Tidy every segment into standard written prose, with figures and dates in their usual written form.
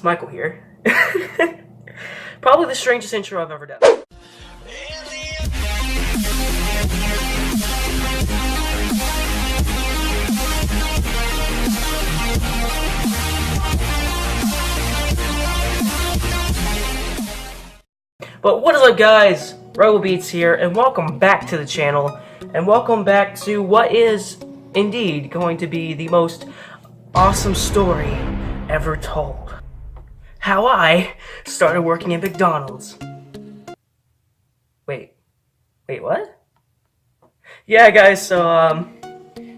It's Michael here. Probably the strangest intro I've ever done. But what is up, guys? RoboBeats here, and welcome back to the channel, and welcome back to what is indeed going to be the most awesome story ever told. How I started working at McDonald's. Wait, what? Yeah, guys, so,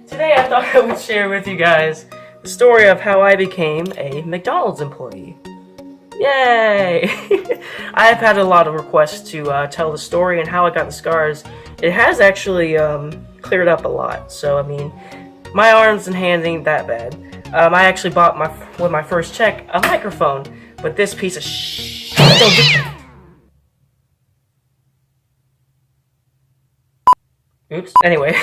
today I thought I would share with you guys the story of how I became a McDonald's employee. Yay! I've had a lot of requests to tell the story and how I got the scars. It has actually cleared up a lot, so I mean, my arms and hands ain't that bad. I actually bought with my first check a microphone, but this piece of Oops. Anyway,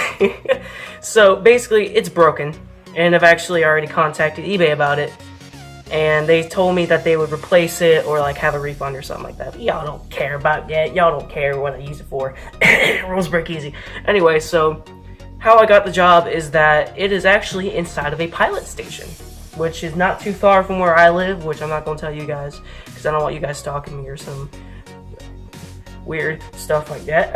so basically it's broken, and I've actually already contacted eBay about it. And they told me that they would replace it or like have a refund or something like that. But y'all don't care about that. Y'all don't care what I use it for. Rules break easy. Anyway, so how I got the job is that it is actually inside of a pilot station, which is not too far from where I live, which I'm not going to tell you guys because I don't want you guys stalking me or some weird stuff like that.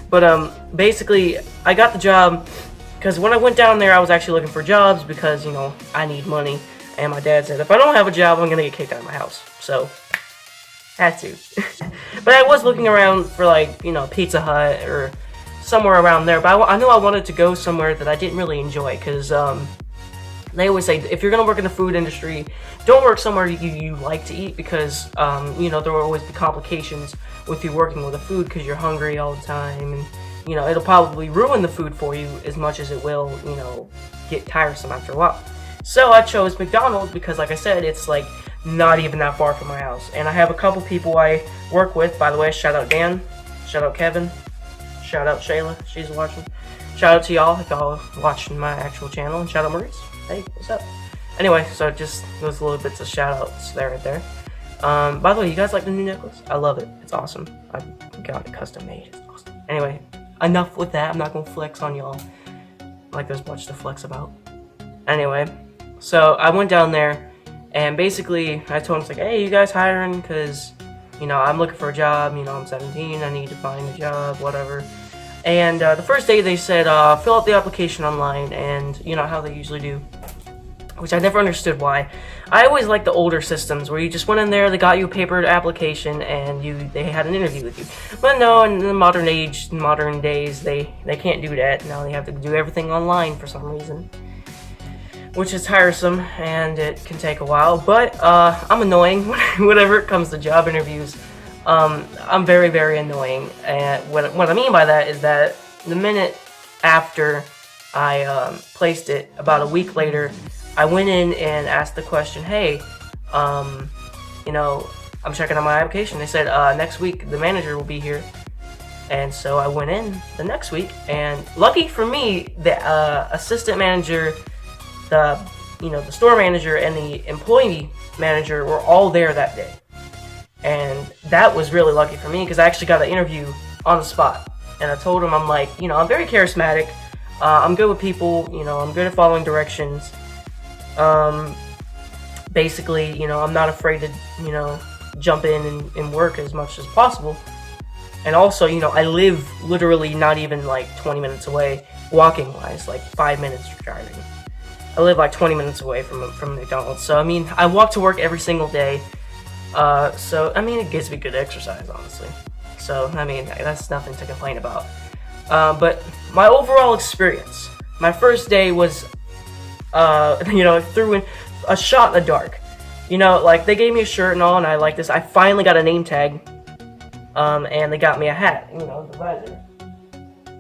But basically, I got the job because when I went down there, I was actually looking for jobs because, you know, I need money. And my dad said, if I don't have a job, I'm going to get kicked out of my house. So, had to. But I was looking around for, like, you know, Pizza Hut or somewhere around there. But I knew I wanted to go somewhere that I didn't really enjoy. Because they always say, if you're going to work in the food industry, don't work somewhere you like to eat. Because, you know, there will always be complications with you working with the food because you're hungry all the time. And, you know, it'll probably ruin the food for you as much as it will, you know, get tiresome after a while. So I chose McDonald's because, like I said, it's like not even that far from my house. And I have a couple people I work with. By the way, shout out Dan, shout out Kevin, shout out Shayla, she's watching. Shout out to y'all if y'all watching my actual channel, and shout out Maurice. Hey, what's up? Anyway, so just those little bits of shout outs there right there. By the way, you guys like the new necklace? I love it. It's awesome. I got it custom made. It's awesome. Anyway, enough with that. I'm not gonna flex on y'all. Like there's much to flex about. Anyway. So I went down there, and basically I told him, like, hey, you guys hiring? Because, you know, I'm looking for a job. You know, I'm 17. I need to find a job, whatever. And the first day they said, fill out the application online, and you know how they usually do, which I never understood why. I always liked the older systems where you just went in there, they got you a paper application, and they had an interview with you. But no, in the modern days, they can't do that. Now they have to do everything online for some reason, which is tiresome, and it can take a while, but I'm annoying whenever it comes to job interviews. I'm very, very annoying, and what I mean by that is that the minute after I placed it, about a week later, I went in and asked the question, hey, you know, I'm checking out my application. They said, next week the manager will be here. And so I went in the next week, and lucky for me, the assistant manager, the store manager and the employee manager were all there that day. And that was really lucky for me because I actually got an interview on the spot. And I told them, I'm like, you know, I'm very charismatic. I'm good with people. You know, I'm good at following directions. Basically, you know, I'm not afraid to, you know, jump in and work as much as possible. And also, you know, I live literally not even like 20 minutes away, walking wise, like 5 minutes driving. I live like 20 minutes away from McDonald's, so I mean, I walk to work every single day, so I mean, it gives me good exercise, honestly. So, I mean, that's nothing to complain about. But my overall experience, my first day was, you know, threw in a shot in the dark. You know, like, they gave me a shirt and all, and I like this. I finally got a name tag, and they got me a hat, you know, the visor,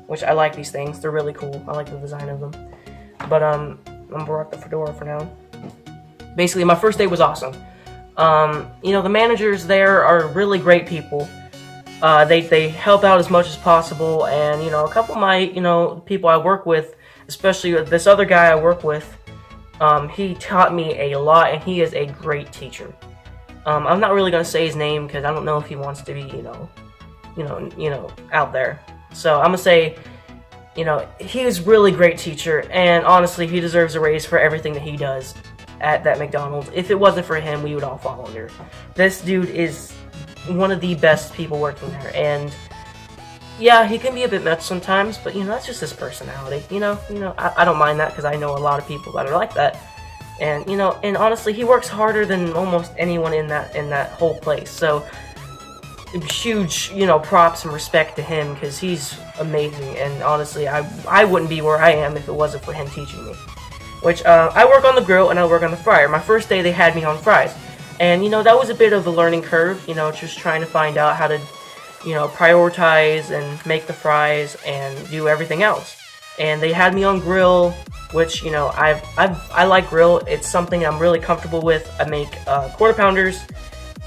which I like these things. They're really cool. I like the design of them. But, I'm gonna rock the fedora for now. Basically, my first day was awesome. You know, the managers there are really great people. They help out as much as possible, and, you know, a couple of my, you know, people I work with, especially this other guy I work with, He taught me a lot, and he is a great teacher. I'm not really gonna say his name because I don't know if he wants to be, out there. So I'm gonna say, he is really great teacher, and honestly, he deserves a raise for everything that he does at that McDonald's. If it wasn't for him, we would all fall under. This dude is one of the best people working there, and yeah, he can be a bit much sometimes, but that's just his personality. I don't mind that because I know a lot of people that are like that, and and honestly, he works harder than almost anyone in that whole place. So huge, props and respect to him because he's amazing. And honestly, I wouldn't be where I am if it wasn't for him teaching me. Which I work on the grill and I work on the fryer. My first day they had me on fries, and that was a bit of a learning curve. Just trying to find out how to prioritize and make the fries and do everything else. And they had me on grill, which I like grill. It's something I'm really comfortable with. I make quarter pounders,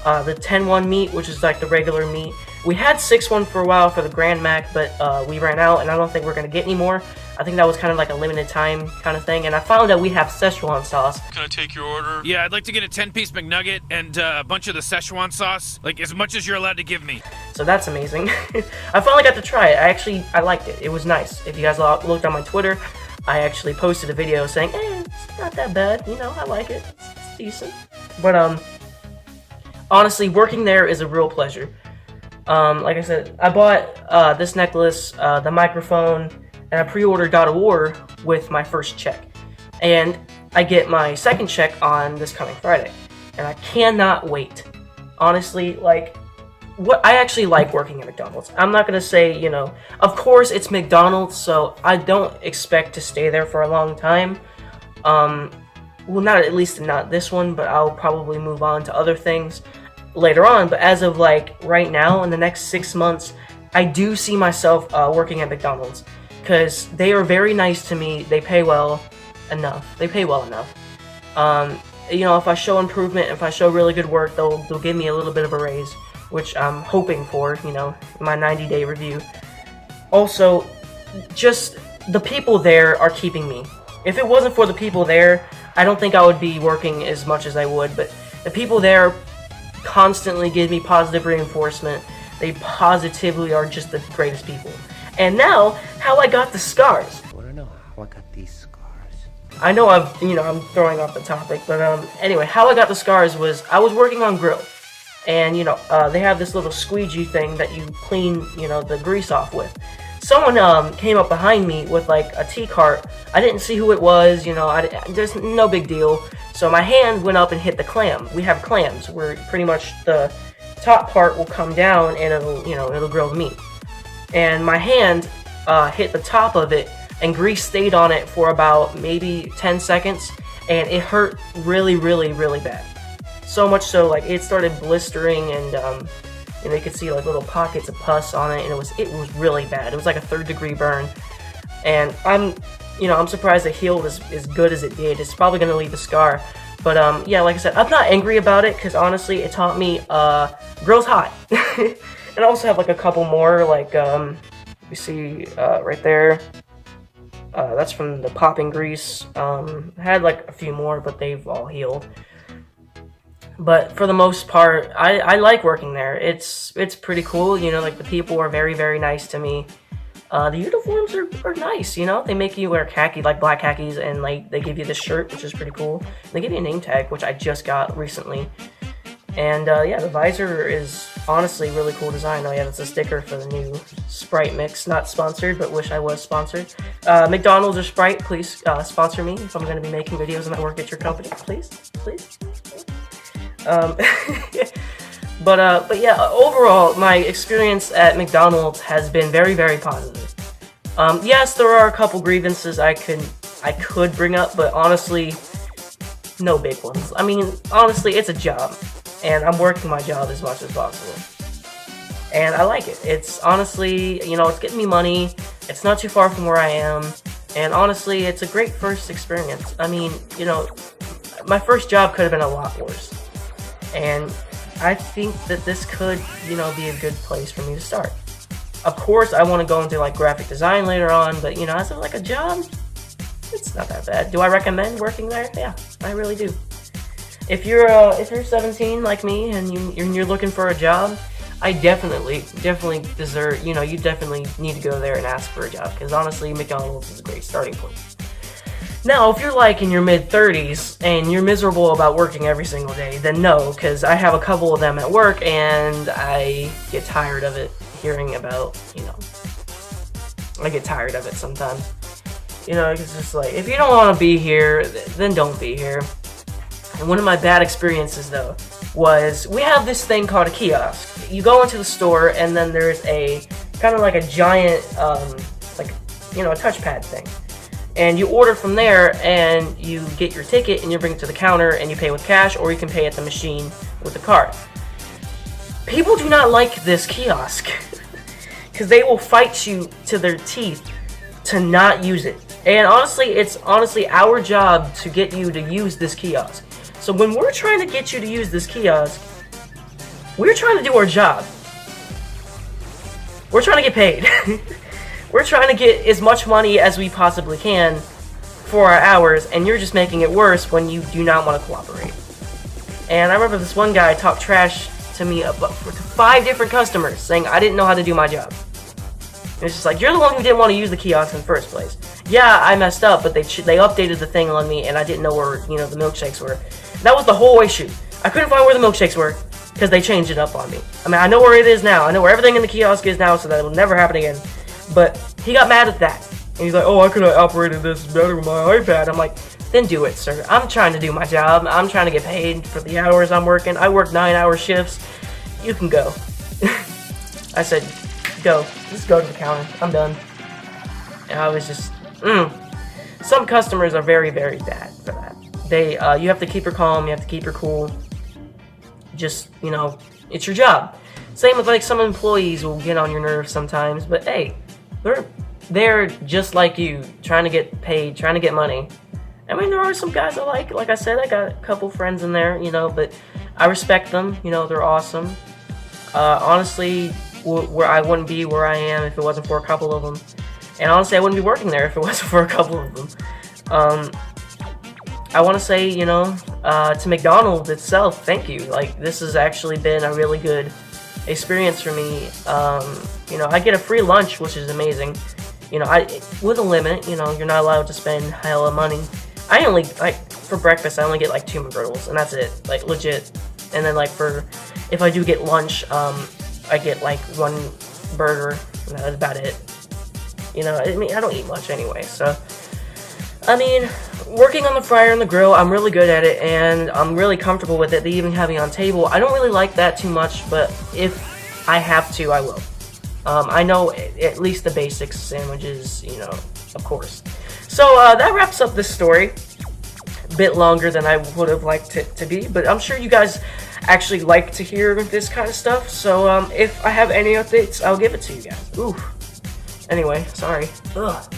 the 10-1 meat, which is like the regular meat. We had 6-1 for a while for the Grand Mac, but we ran out, and I don't think we're gonna get any more. I think that was kind of like a limited time kind of thing, and I found out we have Szechuan sauce. Can I take your order? Yeah, I'd like to get a 10-piece McNugget and a bunch of the Szechuan sauce, like as much as you're allowed to give me. So that's amazing. I finally got to try it. I liked it. It was nice. If you guys looked on my Twitter, I actually posted a video saying, it's not that bad. I like it. It's decent. But honestly, working there is a real pleasure. Like I said, I bought this necklace, the microphone, and I pre-ordered God of War with my first check. And I get my second check on this coming Friday. And I cannot wait. Honestly, I actually like working at McDonald's. I'm not going to say, of course it's McDonald's, so I don't expect to stay there for a long time. Well, at least not this one, but I'll probably move on to other things later on. But as of right now, in the next 6 months, I do see myself working at McDonald's. Because they are very nice to me. They pay well enough. If I show improvement, if I show really good work, they'll give me a little bit of a raise, which I'm hoping for, my 90-day review. Also, just the people there are keeping me. If it wasn't for the people there, I don't think I would be working as much as I would, but the people there constantly give me positive reinforcement. They positively are just the greatest people. And now, how I got the scars. I want to know how I got these scars. I know I'm throwing off the topic, but anyway, how I got the scars was I was working on grill, and they have this little squeegee thing that you clean the grease off with. Someone came up behind me with a tea cart. I didn't see who it was. There's no big deal. So my hand went up and hit the clam. We have clams where pretty much the top part will come down and it'll grill the meat. And my hand hit the top of it, and grease stayed on it for about maybe 10 seconds, and it hurt really, really, really bad. So much so, it started blistering, and you could see little pockets of pus on it, and it was really bad. It was like a 3rd-degree burn, and I'm surprised it healed as good as it did. It's probably gonna leave a scar, but yeah, like I said, I'm not angry about it because honestly, it taught me grill's hot. And I also have a couple more, you see right there. That's from the popping grease. I had a few more, but they've all healed. But for the most part, I like working there. It's pretty cool. The people are very, very nice to me. The uniforms are nice. They make you wear khaki, black khakis, and they give you this shirt, which is pretty cool. They give you a name tag, which I just got recently. And yeah, the visor is honestly really cool design. Oh yeah, that's a sticker for the new Sprite mix. Not sponsored, but wish I was sponsored. McDonald's or Sprite, please sponsor me if I'm going to be making videos and I work at your company. Please. But yeah, overall, my experience at McDonald's has been very, very positive. Yes, there are a couple grievances I could bring up, but honestly, no big ones. I mean, honestly, it's a job. And I'm working my job as much as possible. And I like it. It's honestly, it's getting me money. It's not too far from where I am. And honestly, it's a great first experience. I mean, my first job could have been a lot worse. And I think that this could, be a good place for me to start. Of course, I want to go into graphic design later on, but as of a job, It's not that bad. Do I recommend working there? Yeah, I really do. If you're 17 like me and you're looking for a job, I definitely deserve. You definitely need to go there and ask for a job, because honestly, McDonald's is a great starting point. Now, if you're like in your mid-30s and you're miserable about working every single day, then no, because I have a couple of them at work and I get tired of it hearing about, I get tired of it sometimes. It's just like, if you don't want to be here, then don't be here. And one of my bad experiences, though, was we have this thing called a kiosk. You go into the store and then there's a kind of like a giant, a touchpad thing. And you order from there, and you get your ticket, and you bring it to the counter, and you pay with cash, or you can pay at the machine with the card. People do not like this kiosk, because they will fight you to their teeth to not use it. And honestly, it's our job to get you to use this kiosk. So when we're trying to get you to use this kiosk, we're trying to do our job. We're trying to get paid. We're trying to get as much money as we possibly can for our hours, and you're just making it worse when you do not want to cooperate. And I remember this one guy talked trash to me to 5 different customers, saying I didn't know how to do my job. And it's just like, you're the one who didn't want to use the kiosk in the first place. Yeah, I messed up, but they updated the thing on me, and I didn't know where the milkshakes were. That was the whole issue. I couldn't find where the milkshakes were because they changed it up on me. I mean, I know where it is now. I know where everything in the kiosk is now, so that it will never happen again. But he got mad at that. And he's like, oh, I could have operated this better with my iPad. I'm like, then do it, sir. I'm trying to do my job. I'm trying to get paid for the hours I'm working. I work 9-hour shifts. You can go. I said, go. Just go to the counter. I'm done. And I was just, Some customers are very, very bad for that. You have to keep her calm. You have to keep her cool. Just, it's your job. Same with some employees will get on your nerves sometimes, but hey, they're just like you, trying to get paid, trying to get money. I mean, there are some guys I like I said, I got a couple friends in there, but I respect them, they're awesome. Honestly, I wouldn't be where I am if it wasn't for a couple of them. And honestly, I wouldn't be working there if it wasn't for a couple of them. I want to say, to McDonald's itself, thank you. This has actually been a really good experience for me. I get a free lunch, which is amazing. With a limit, you're not allowed to spend hella money. I only, for breakfast, I only get 2 McGriddles, and that's it, legit. And then, if I do get lunch, I get 1 burger, and that's about it. I don't eat much anyway, so. I mean, working on the fryer and the grill, I'm really good at it, and I'm really comfortable with it. They even have me on table. I don't really like that too much, but if I have to, I will. I know at least the basics, sandwiches, of course. So that wraps up this story. A bit longer than I would have liked it to be, but I'm sure you guys actually like to hear this kind of stuff. So if I have any updates, I'll give it to you guys. Ooh. Anyway, sorry. Ugh.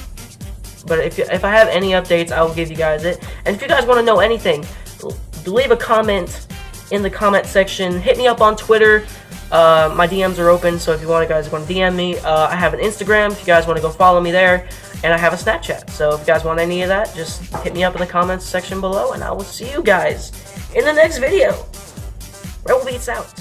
But if I have any updates, I'll give you guys it. And if you guys want to know anything, leave a comment in the comment section. Hit me up on Twitter. My DMs are open, so if you guys want to DM me, I have an Instagram if you guys want to go follow me there, and I have a Snapchat. So if you guys want any of that, just hit me up in the comments section below, and I will see you guys in the next video. Rebel Beats out.